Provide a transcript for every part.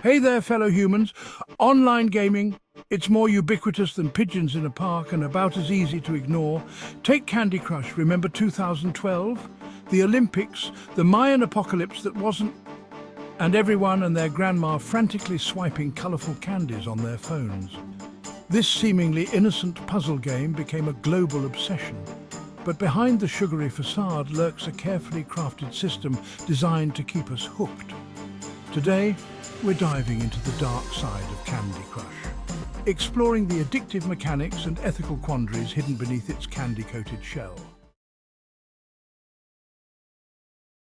Hey there, fellow humans. Online gaming, it's more ubiquitous than pigeons in a park and about as easy to ignore. Take Candy Crush, remember 2012? The Olympics, the Mayan apocalypse that wasn't, and everyone and their grandma frantically swiping colourful candies on their phones. This seemingly innocent puzzle game became a global obsession. But behind the sugary facade lurks a carefully crafted system designed to keep us hooked. Today, we're diving into the dark side of Candy Crush, exploring the addictive mechanics and ethical quandaries hidden beneath its candy-coated shell.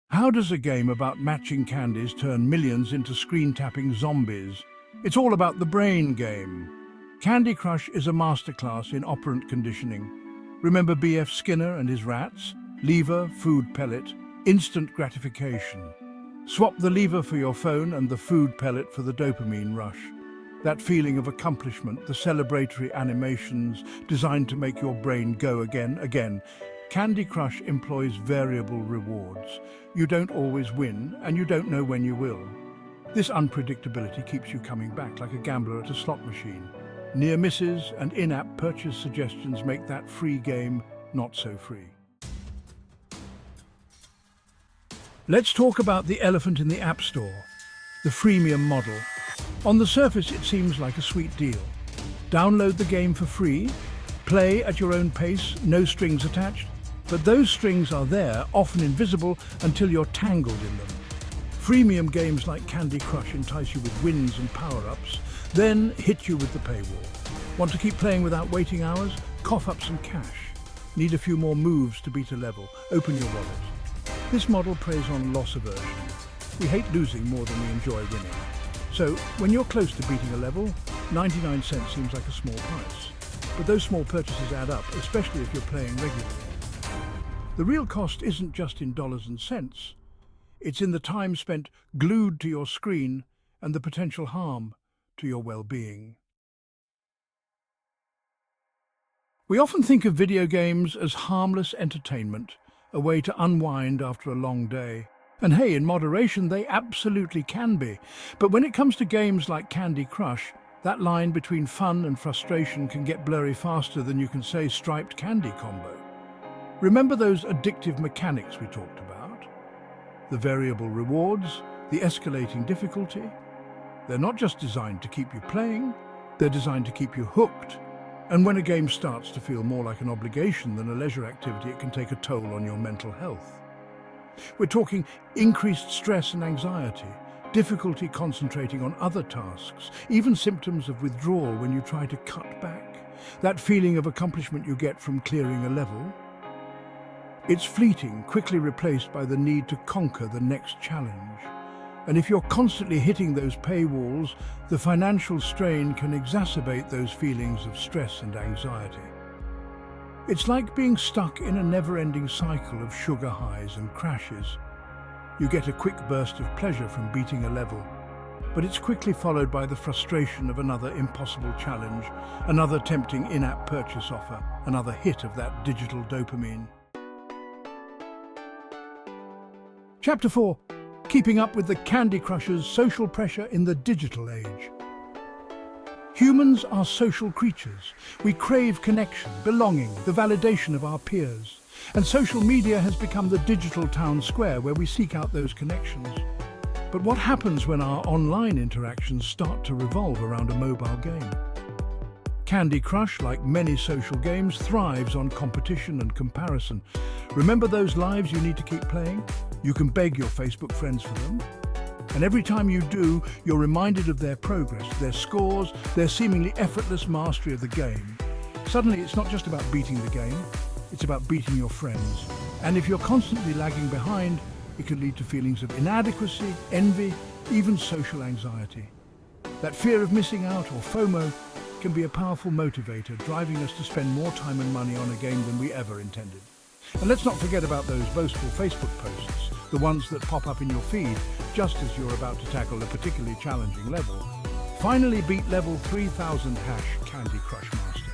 How does a game about matching candies turn millions into screen-tapping zombies? It's all about the brain game. Candy Crush is a masterclass in operant conditioning. Remember B.F. Skinner and his rats? Lever, food pellet, instant gratification. Swap the lever for your phone and the food pellet for the dopamine rush. That feeling of accomplishment, the celebratory animations designed to make your brain go again. Candy Crush employs variable rewards. You don't always win, and you don't know when you will. This unpredictability keeps you coming back like a gambler at a slot machine. Near misses and in-app purchase suggestions make that free game not so free. Let's talk about the elephant in the App Store, the freemium model. On the surface, it seems like a sweet deal. Download the game for free, play at your own pace, no strings attached. But those strings are there, often invisible, until you're tangled in them. Freemium games like Candy Crush entice you with wins and power-ups, then hit you with the paywall. Want to keep playing without waiting hours? Cough up some cash. Need a few more moves to beat a level? Open your wallet. This model preys on loss aversion. We hate losing more than we enjoy winning. So, when you're close to beating a level, 99 cents seems like a small price. But those small purchases add up, especially if you're playing regularly. The real cost isn't just in dollars and cents. It's in the time spent glued to your screen and the potential harm to your well-being. We often think of video games as harmless entertainment, a way to unwind after a long day. And hey, in moderation, they absolutely can be. But when it comes to games like Candy Crush, that line between fun and frustration can get blurry faster than you can say striped candy combo. Remember those addictive mechanics we talked about? The variable rewards, the escalating difficulty? They're not just designed to keep you playing, they're designed to keep you hooked. And when a game starts to feel more like an obligation than a leisure activity, it can take a toll on your mental health. We're talking increased stress and anxiety, difficulty concentrating on other tasks, even symptoms of withdrawal when you try to cut back. That feeling of accomplishment you get from clearing a level. It's fleeting, quickly replaced by the need to conquer the next challenge. And if you're constantly hitting those paywalls, the financial strain can exacerbate those feelings of stress and anxiety. It's like being stuck in a never-ending cycle of sugar highs and crashes. You get a quick burst of pleasure from beating a level, but it's quickly followed by the frustration of another impossible challenge, another tempting in-app purchase offer, another hit of that digital dopamine. Chapter 4. Keeping up with the Candy Crush's social pressure in the digital age. Humans are social creatures. We crave connection, belonging, the validation of our peers. And social media has become the digital town square where we seek out those connections. But what happens when our online interactions start to revolve around a mobile game? Candy Crush, like many social games, thrives on competition and comparison. Remember those lives you need to keep playing? You can beg your Facebook friends for them. And every time you do, you're reminded of their progress, their scores, their seemingly effortless mastery of the game. Suddenly, it's not just about beating the game, it's about beating your friends. And if you're constantly lagging behind, it can lead to feelings of inadequacy, envy, even social anxiety. That fear of missing out, or FOMO, can be a powerful motivator, driving us to spend more time and money on a game than we ever intended. And let's not forget about those boastful Facebook posts, the ones that pop up in your feed just as you're about to tackle a particularly challenging level. Finally beat level 3000 # Candy Crush Master.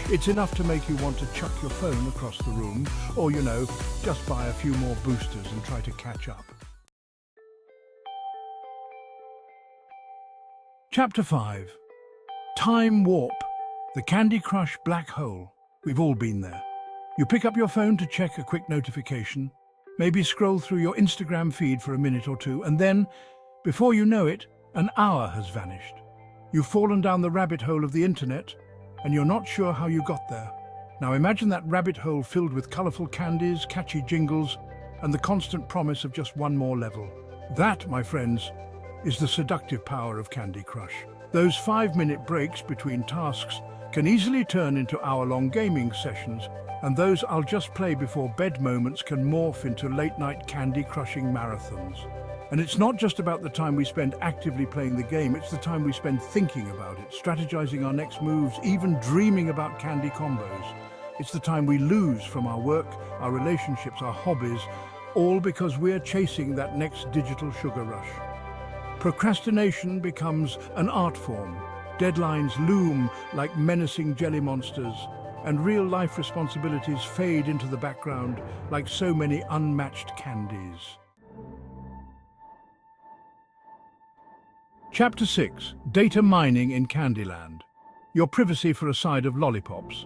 It's enough to make you want to chuck your phone across the room, or just buy a few more boosters and try to catch up. Chapter 5. Time Warp, the Candy Crush black hole. We've all been there. You pick up your phone to check a quick notification, maybe scroll through your Instagram feed for a minute or two, and then, before you know it, an hour has vanished. You've fallen down the rabbit hole of the internet, and you're not sure how you got there. Now imagine that rabbit hole filled with colourful candies, catchy jingles, and the constant promise of just one more level. That, my friends, is the seductive power of Candy Crush. Those 5-minute breaks between tasks can easily turn into hour-long gaming sessions, and those I'll just play before bed moments can morph into late-night candy-crushing marathons. And it's not just about the time we spend actively playing the game, it's the time we spend thinking about it, strategizing our next moves, even dreaming about candy combos. It's the time we lose from our work, our relationships, our hobbies, all because we're chasing that next digital sugar rush. Procrastination becomes an art form. Deadlines loom like menacing jelly monsters, and real-life responsibilities fade into the background like so many unmatched candies. Chapter 6. Data Mining in Candyland. Your privacy for a side of lollipops.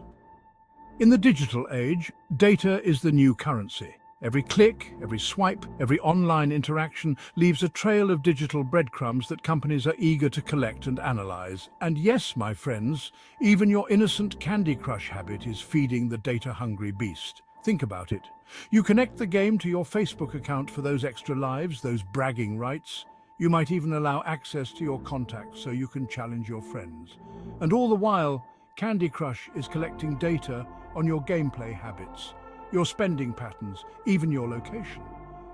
In the digital age, data is the new currency. Every click, every swipe, every online interaction leaves a trail of digital breadcrumbs that companies are eager to collect and analyze. And yes, my friends, even your innocent Candy Crush habit is feeding the data-hungry beast. Think about it. You connect the game to your Facebook account for those extra lives, those bragging rights. You might even allow access to your contacts so you can challenge your friends. And all the while, Candy Crush is collecting data on your gameplay habits, your spending patterns, even your location.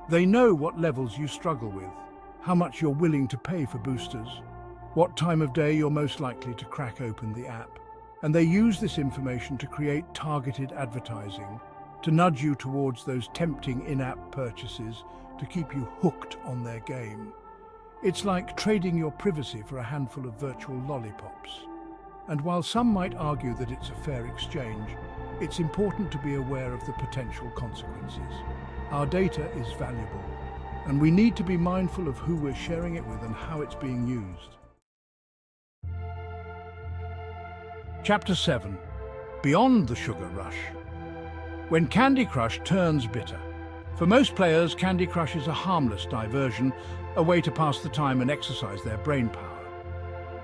They know what levels you struggle with, how much you're willing to pay for boosters, what time of day you're most likely to crack open the app. And they use this information to create targeted advertising, to nudge you towards those tempting in-app purchases, to keep you hooked on their game. It's like trading your privacy for a handful of virtual lollipops. And while some might argue that it's a fair exchange, it's important to be aware of the potential consequences. Our data is valuable, and we need to be mindful of who we're sharing it with and how it's being used. Chapter 7. Beyond the sugar rush. When Candy Crush turns bitter. For most players, Candy Crush is a harmless diversion, a way to pass the time and exercise their brain power.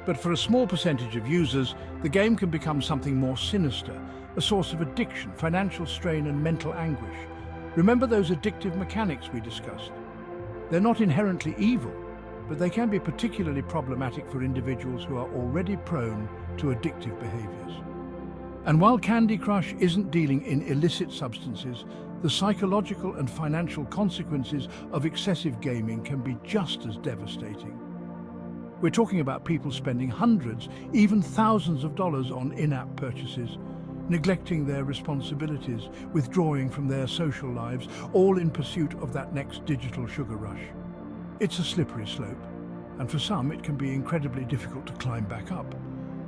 But for a small percentage of users, the game can become something more sinister, a source of addiction, financial strain, and mental anguish. Remember those addictive mechanics we discussed? They're not inherently evil, but they can be particularly problematic for individuals who are already prone to addictive behaviors. And while Candy Crush isn't dealing in illicit substances, the psychological and financial consequences of excessive gaming can be just as devastating. We're talking about people spending hundreds, even thousands of dollars on in-app purchases, neglecting their responsibilities, withdrawing from their social lives, all in pursuit of that next digital sugar rush. It's a slippery slope, and for some it can be incredibly difficult to climb back up.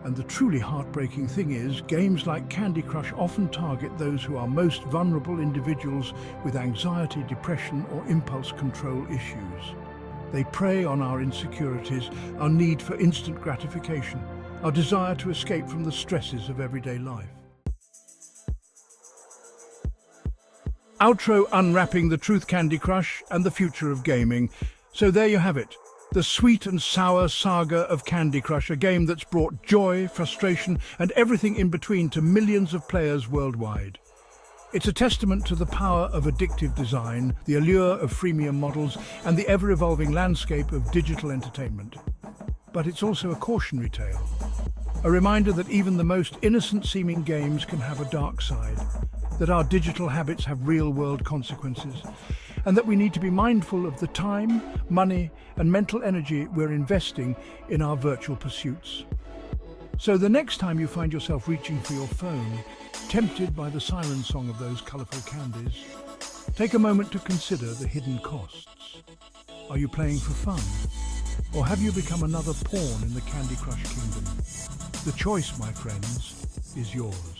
And the truly heartbreaking thing is, games like Candy Crush often target those who are most vulnerable, individuals with anxiety, depression, or impulse control issues. They prey on our insecurities, our need for instant gratification, our desire to escape from the stresses of everyday life. Outro unwrapping the truth Candy Crush and the future of gaming. So there you have it. The sweet and sour saga of Candy Crush, a game that's brought joy, frustration, and everything in between to millions of players worldwide. It's a testament to the power of addictive design, the allure of freemium models, and the ever-evolving landscape of digital entertainment. But it's also a cautionary tale, a reminder that even the most innocent-seeming games can have a dark side, that our digital habits have real-world consequences, and that we need to be mindful of the time, money, and mental energy we're investing in our virtual pursuits. So the next time you find yourself reaching for your phone, tempted by the siren song of those colourful candies, take a moment to consider the hidden costs. Are you playing for fun? Or have you become another pawn in the Candy Crush kingdom? The choice, my friends, is yours.